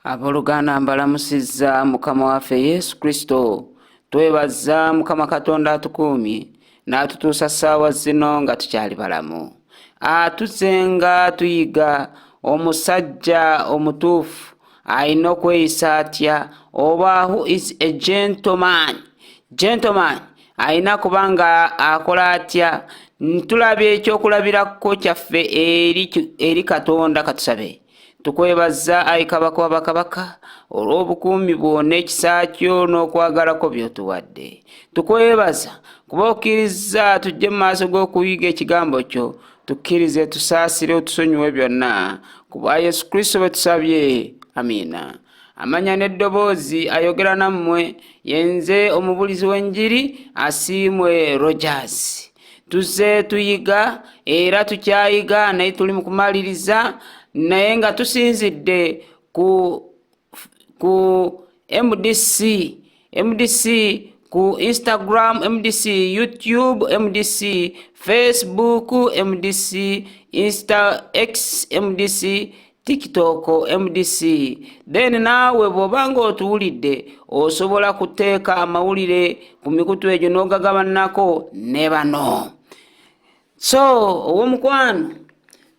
Aboluganda mbalamusizza Mukama waffe Yesu Kristo. Twebaza Mukama Katonda atukuumye n'atutuusa ssaawa zino nga tukyali balamu. Atuzenga tuyiga omusajja omutuufu alina okweyisa atya, oba who is a gentleman. Gentleman alina kubanga akola atya. Ntulabye ekyokulabirako kyaffe eri Katonda. Katusabe. Tukwebaza ayi Kabaka w'abakabaka olw'obukuumi bwo n'ekisa kyo n'okwagala kwo by'otuwadde. Tukwebaza kuba okkiriza tujje mu maaso g'okuyiga ekigambo kyo. Tukkirize tusaasire otusonyiwe byonna kuba Yesu Kristo bwe tusabye. Amiina. Amanya n'eddoboozi ayogera nammwe yenze omubulizi w'enjiri Asiimwe Rogers. Tuzze tuyiga era tukyayiga naye tuli mu kumaliriza, naye nga tusinzidde ku MDC ku Instagram, MDC YouTube, MDC Facebook, MDC X, MDC TikTok, MDC. Then naawe bw'obanga otuwulidde osobola kuteeka amawulire ku mikutu egyo n'ogagabanako ne bano. So ow'omukwano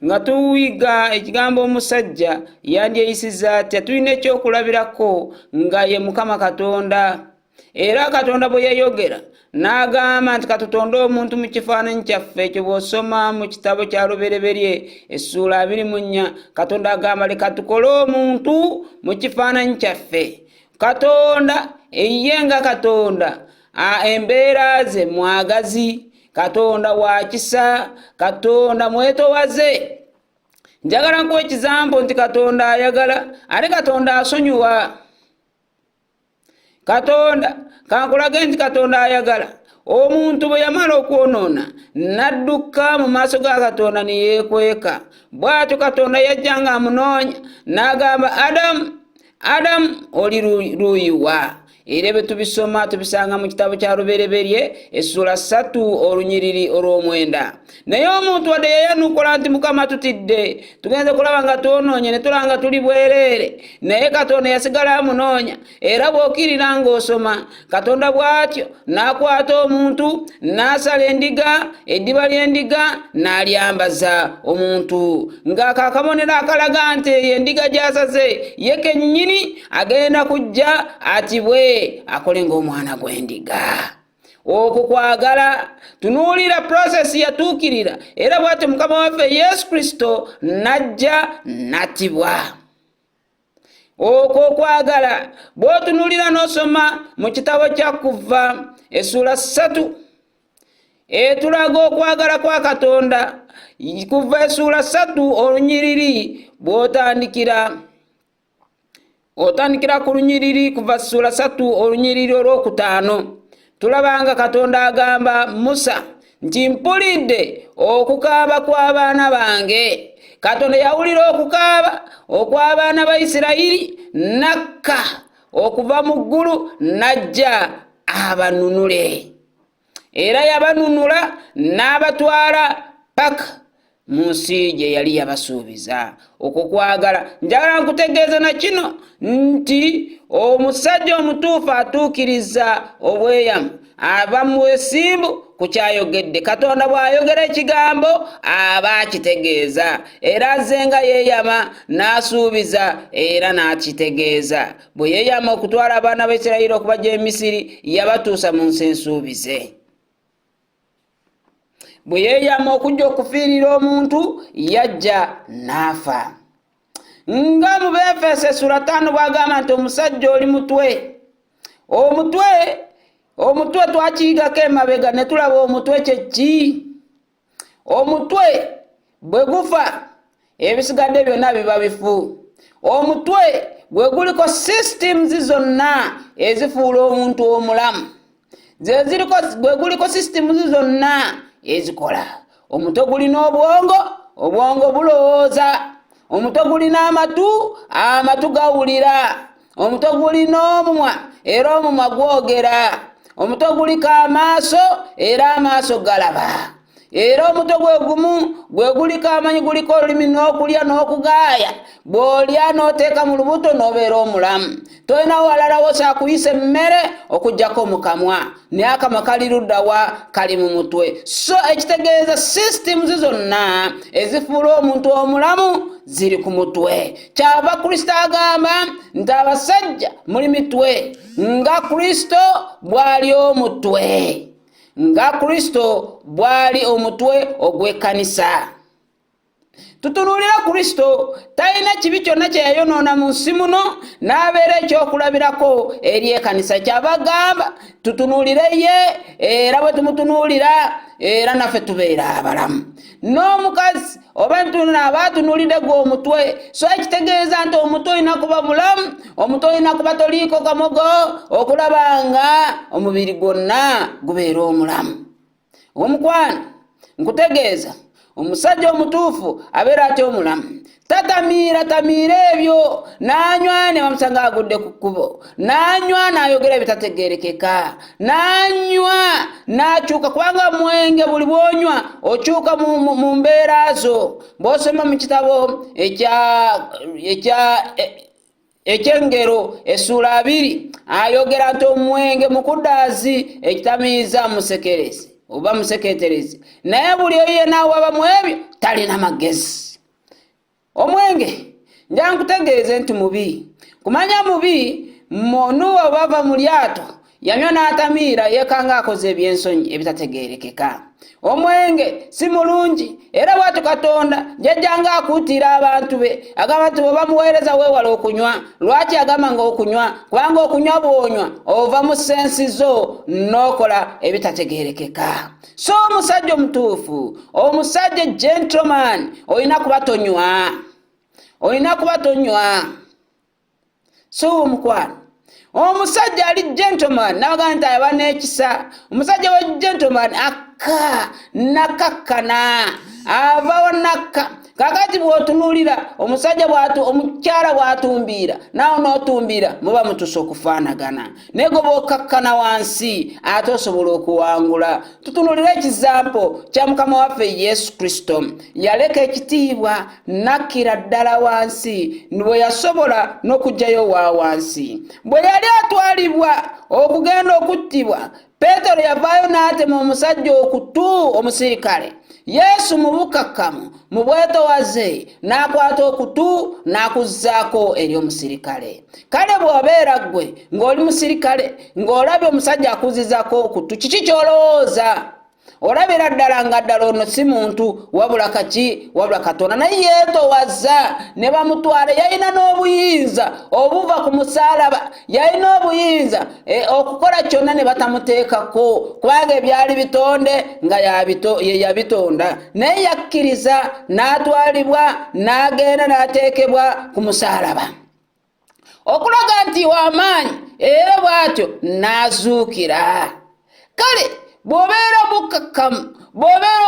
nga tuwiga ekigambo omusajja yandyeyisiza atya, tulina ekyokulabirako nga ye Mukama Katonda. Era Katonda bwe yayogera n'agamba nti katutonde omuntu mu kifaananyi kyaffe. Ekyo bw'osoma mu kitabo kya Lubereberye essuula 24, Katonda agamba leka tukole omuntu mu kifaananyi kyaffe. Katonda ye nga Katonda, embeera ze mwagazi, Katonda wa kisa, Katonda mwetowaze. Njagala nkuwa ekizambo nti Katonda ayagala ate Katonda asonyiwa. Katonda kankulage nti Katonda ayagala. Omuntu bwe yamala okwonoona n'adduka mu maaso ga Katonda ne yeekweka. Bw'atyo Katonda yajja nga amunoonya n'agamba, Adamu oli luuyiwa. Era bwe tubisoma tubisanga mu kitabo kya Lubereberye essuula 3 olunyiriri olw'omwenda. Naye omuntu wadde yayanukola nti Mukama tutidde, tugenze kulaba nga twonoonye ne tulanga tuli bwereere, naye Katonda yasigala amunoonya. Era bw'okirira ng'osoma, Katonda bw'atyo n'akwata omuntu n'asala endiga, eddiba ly'endiga n'alyambaza omuntu, ng'akakabonero akalaga nti endiga gy'asaze ye kennyini agenda kujja atibwe akole ng'omwana gw'endiga. Okwo kwagala. Tunuulira process yatuukirira, era bw'atyo Mukama waffe Yesu Kristo n'ajja n'attibwa. Okwo kwagala. Bw'otunuulira n'osoma mu kitabo kya Kuva essuula 3 etulaga okwagala kwa Katonda. Kuva essuula 3 olunyiriri bw'otandikira ku lunyiriri, kuva essuula 3 olunyiriri olw'okutaano, tulabanga Katonda agamba Musa nti mpulidde okukaaba kw'abaana bange. Katonda yawulira okukaaba okw'abaana ba Isirayiri, nakka okuva mu ggulu n'ajja abanunule. Era yabanunula n'abatwala paka mu nsi gye yali yabasuubiza. Okwo kwagala. Njagala nkutegeeza na kino nti omusajja omutuufu atuukiriza obweyamu aba mwesimbu ku kyayogedde. Katonda bw'ayogera ekigambo aba akitegeeza, era azze nga yeeyama n'asuubiza era n'akitegeeza. Bwe yeeyama okutwala abaana ba Isirayiri okubajja e Misiri, yabatuusa mu nsi ensuubize. Bwe yeeyama okujja okufiirira omuntu, yajja n'afa. Nga mu Befeso essuula 5 bw'agamba nti omusajja oli mutwe. Omutwe twakiyigako emabega ne tulaba omutwe kye ki. Omutwe bwe gufa ebisigadde byonna biba bifu. Omutwe gwe guliko systems zonna ezifuula omuntu omulamu. Gwe guliko systems zonna ezikola. Omutwe gulina obwongo bulowooza. Omutwe gulina amatu gawulira. Omutwe gulina omumwa, era omumwa gwogera. Omutwe guliko amaaso, era amaaso galaba. era omutwe gwe gumu gwe guliko amanyi guliko olulimi n'okulya n'okugaaya bw'olya n'oteeka mu lubuto n'obeera omulamu tolina walala wosa kuyisa emmere okujjako mu kamwa naye akamwa kali luddawa kali mu mutwe so ekitegeeza systems zonna ezifuula omuntu omulamu ziri ku mutwe kyava Kristo agamba nti abasajja muli mitwe nga Kristo bw'ali omutwe nga Kristo bw'ali omutwe ogw'ekkanisa. Tutunulira Kristo talina kibi kyonna kye yayonoona mu nsi muno n'abeera ekyokulabirako eri ekkanisa kyava agamba tutunulire ye era bwe tumutunuulira era naffe tubeera abalamu. N'omukazi oba ntunula abaatunulidde gwe omutwe so ekitegeeza nti omutwe olina kuba bulamu omutwe olina kuba toliiko kamogo okulaba nga omubiri gwonna gubeera omulamu. Omukwano nkutegeeza omusajja omutuufu abeera atya omulamu tamiira ebyo n'anywa ne bamusanga agudde ku kkubo n'anywa n'ayogera ebitategeerekeka n'anywa n'akyuka kubanga mwenge buli bw'onywa okyuka mu mbeera zo. Bw'osoma mu kitabo eky'Engero essuula 2 ayogera nti omwenge mukudaazi ekitamiiza musekerezi oba museketerezi naye buli oyo n'awaba mu ebyo talina magezi. Omwenge nja nkutegeeze nti mubi kumanya mubi Nuuwa bava mu lyato yanywa n'atamiira yeekanga akoze ebyensonyi ebitategeerekeka. Omwenge si mulungi era bw'atyo Katonda jjajjanga akuutira abantu be agamba nti bwe bamuweereza weewala okunywa. Lwaki agamba nga okunywa? Kubanga okunywa bw'onywa ova mu sensi zo n'okola ebitategeerekeka. So omusajja omutuufu omusajja gentleman olina kuba tonywa. So omukwano omusajja ali gentleman nabaga nti ayaba n'ekisa. Omusajja wa gentleman nakakkana avawo nakka. Kakati bw'otunuulira omusajja omukyala bw'atumbiira naawe n'otumbiira muba mutuuse okufaanagana naye gwe bw'okakkana wansi ate osobola okuwangula. Tutunuulira ekizampo kya Mukama waffe Yesu Kristo yaleka ekitiibwa nakkira ddala wansi bwe yasobola n'okugjayo wa wansi. Bwe yali atwalibwa okugenda okuttibwa Peetero yavaayo n'atema omusajja okutu omusirikale. Yesu mu bukakkamu mu bwetowaze n'akwata okutu n'akuzzaako eri omusirikale. Kale bw'obeera ggwe ng'oli musirikale ng'olabye omusajja akuzizzaako okutu kiki ky'olowooza? Olabira ddala nga ddala ono si muntu wabula Katonda naye yeetowaza ne bamutwala. Yalina n'obuyinza obuva ku musaalaba yalina obuyinza okukola kyonna ne batamuteekako kubanga ebyali bitonde nga ye yabitonda naye yakkiriza n'atwalibwa n'agenda n'ateekebwa ku musaalaba okulaga nti w'amaanyi era bw'atyo n'azuukira. Kale bw'obeera mukakkamu bw'obeera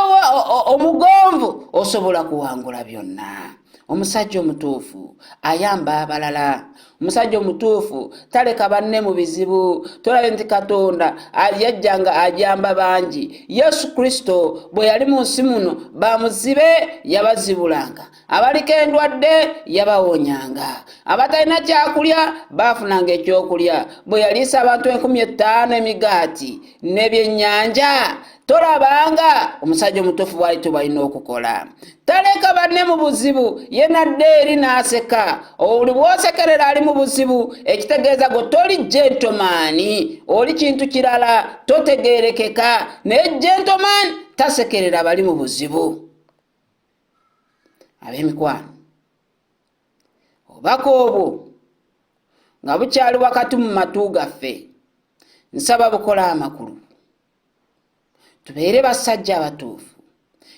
omugonvu osobola kuwangula byonna. Omusajja omutuufu ayamba abalala. Omusajja omutuufu taleka banne mu bizibu. Tolabe nti Katonda yajjanga ajamba bangi. Yesu Kristo bwe yali mu nsi muno bamuzibe yabazibulanga, abaliko endwadde yabawonyanga, abatalina kyakulya baafunanga ekyokulya. Bwe yaliisa abantu 5000 emigaati n'ebyennyanja tolabanga omusajja omutuufu bwali tebalina okukola. Taleka banne mu buzibu ye nadde eri n'aseka. Oli bw'osekerera ali mu buzibu ekitegeeza gwe toli gentleman oli kintu kirala totegeerekeka. Naye gentleman tasekerera bali mu buzibu. Ab'emikwano obubaka obwo nga bukyali wakati mu matu gaffe nsaba bukola amakulu tubeere basajja abatuufu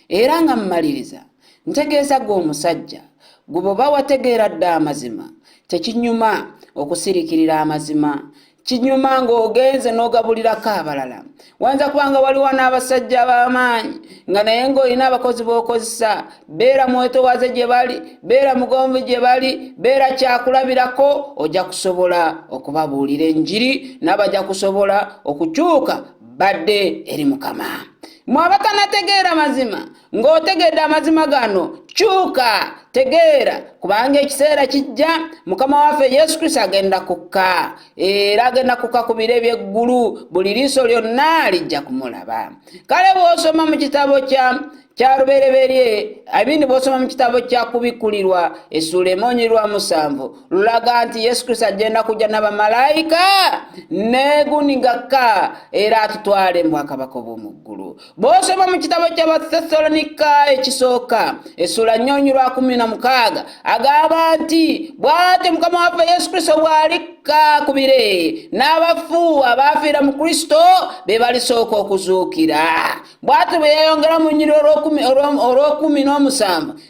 era nga mmaliriza ntegeeza gwe omusajja gwe bw'oba wategeera dda amazima tekinyuma okusirikirira amazima kinyuma ng'ogenze n'ogabulirako abalala. Wanza kubanga waliwo n'abasajja ab'amaanyi nga naye ng'olina abakozi b'okozesa. Beera mwetowaze gye bali, beera mugonvu gye bali, beera kyakulabirako ojja kusobola okubabuulira enjiri n'abajja kusobola okukyuka badde eri Mukama. mwabakanategeera mazima ng'otegedde amazima gano kyuka tegeera kubanga ekiseera kijja mukama waffe Yesu Kristo agenda kukka era agenda kukka ku bire by'eggulu buli liiso lyonna lijja kumulaba. Kale bw'osoma mu kitabo kya lubereberye abindi bw'osoma mu kitabo kya kubikkulirwa essula 1:7 lulaga nti Yesu Kristo agenda kujja n'abamalayika neegunigaka era atutwale mu bwakabaka obw'omu ggulu. Bw'osoma mu kitabo ky'Abathesalonika ekisooka essula 4:16 agamba nti bw'ati mukama waffe Yesu Kristo bw'alikka ku bire n'abafu abaafiira mu Kristo be balisooka okuzuukira. Bw'ati bwe yayongera mu nnyiriri olw'okumi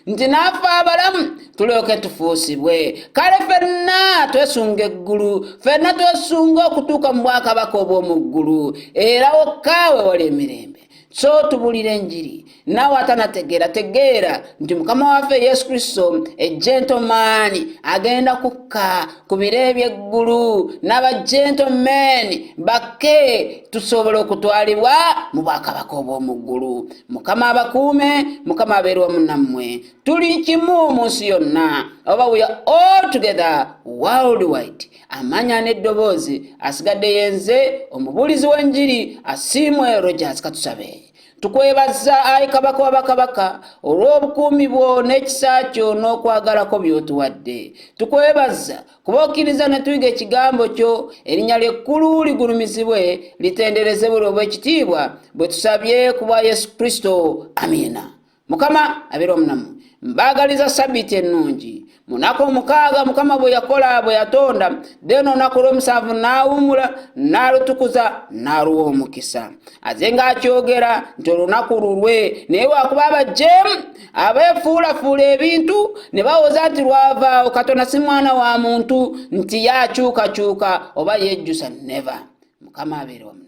nti naffe abalamu tulyoke tufuusibwe. Kale ffenna twesunga eggulu, ffenna twesunga okutuuka mu bwakabaka obw'omu ggulu era wokkaawe wali emirembe. So tubulira enjiri nawe atanategeera tegeera nti mukama waffe Yesu Kristo gentleman agenda kukka ku bire by'eggulu n'abagentlemen bakke tusobole okutwalibwa mu bwakabaka obw'omu ggulu. Mukama abakuume, Mukama abeere wamu nammwe. Tuli kimu mu nsi yonna oba we are all together worldwide. Amanya n'eddoboozi asigadde yenze omubuulizi w'enjiri Asiimwe Rogers. Katusabe. Tukwebaza ayi kabaka w'abakabaka olw'obukuumi bwo n'ekisa kyo n'okwagalako by'otuwadde. Tukwebaza kuba okkiriza ne tuyiga ekigambo kyo, erinnya ly'ekkulu ligulumizibwe litenderezebwe olw'ekitiibwa bwe tusabye ku bwa Yesu Kristo. Amiina. Mukama abeere wamu nammwe. Mbaagaliza Sabbiiti ennungi. Munaku 6 Mukama bwe yakola bwe yatonda, then olunaku olw'omusanvu n'awummula n'alutukuza n'aluwa omukisa. Aze ng'akyogera nti olunaku lulwe naye lwakuba abajeemu abeefuulafuula ebintu ne bawoza nti lwavaawo Katonda si mwana wa muntu nti yakyukakyuka oba yejjusa. Never. Mukama abeere wamu.